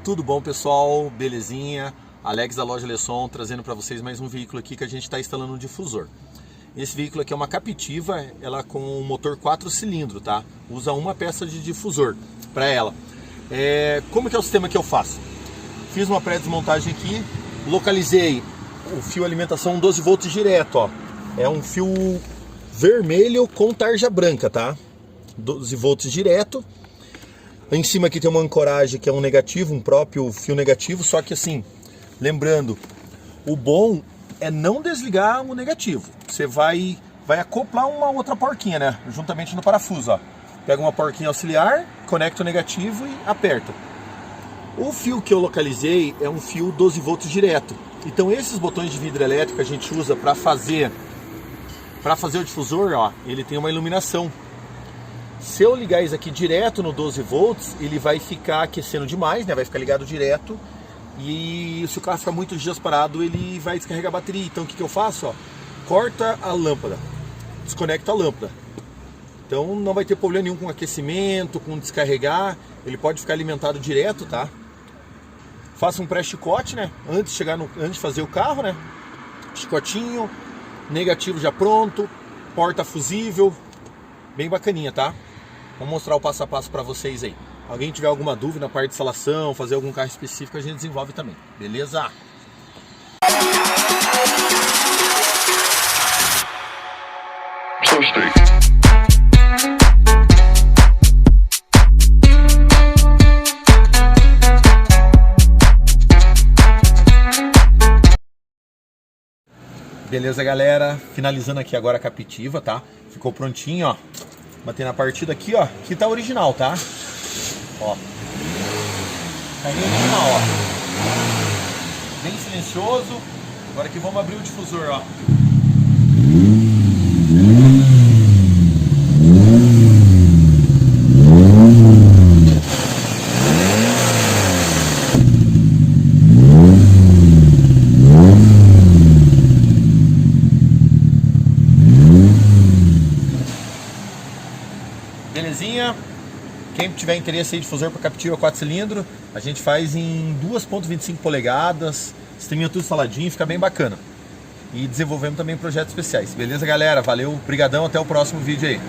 Tudo bom, pessoal? Belezinha? Alex da loja Lesson trazendo para vocês mais um veículo aqui que a gente está instalando um difusor. Esse veículo aqui é uma Captiva, ela com um motor 4 cilindros, tá? Usa uma peça de difusor para ela. Como que é o sistema que eu faço? Fiz uma pré-desmontagem aqui, localizei o fio alimentação 12 volts direto, ó. É um fio vermelho com tarja branca, tá? 12 volts direto. Em cima aqui tem uma ancoragem que é um negativo, um próprio fio negativo, só que assim, lembrando, o bom é não desligar o negativo. Você vai acoplar uma outra porquinha, né? Juntamente no parafuso, ó. Pega uma porquinha auxiliar, conecta o negativo e aperta. O fio que eu localizei é um fio 12 volts direto. Então esses botões de vidro elétrico que a gente usa para fazer o difusor, ó, ele tem uma iluminação. Se eu ligar isso aqui direto no 12 volts, ele vai ficar aquecendo demais, né? Vai ficar ligado direto. E se o carro ficar muitos dias parado, ele vai descarregar a bateria. Então o que eu faço? Ó, corta a lâmpada, desconecta a lâmpada. Então não vai ter problema nenhum com aquecimento, com descarregar. Ele pode ficar alimentado direto, tá? Faça um pré-chicote, né? Antes de fazer o carro, né? Chicotinho, negativo já pronto, porta fusível, bem bacaninha, tá? Vou mostrar o passo a passo para vocês aí. Alguém tiver alguma dúvida na parte de instalação, fazer algum carro específico, a gente desenvolve também, beleza? Beleza, galera? Finalizando aqui agora a Captiva, tá? Ficou prontinho, ó. Bater na partida aqui, ó. Aqui tá original, tá? Ó. Tá original, ó. Bem silencioso. Agora aqui vamos abrir o difusor, ó. Belezinha? Quem tiver interesse em difusor para Captiva 4 cilindros, a gente faz em 2.25 polegadas, sisteminha tudo instaladinho, fica bem bacana. E desenvolvemos também projetos especiais. Beleza, galera? Valeu, brigadão, até o próximo vídeo aí.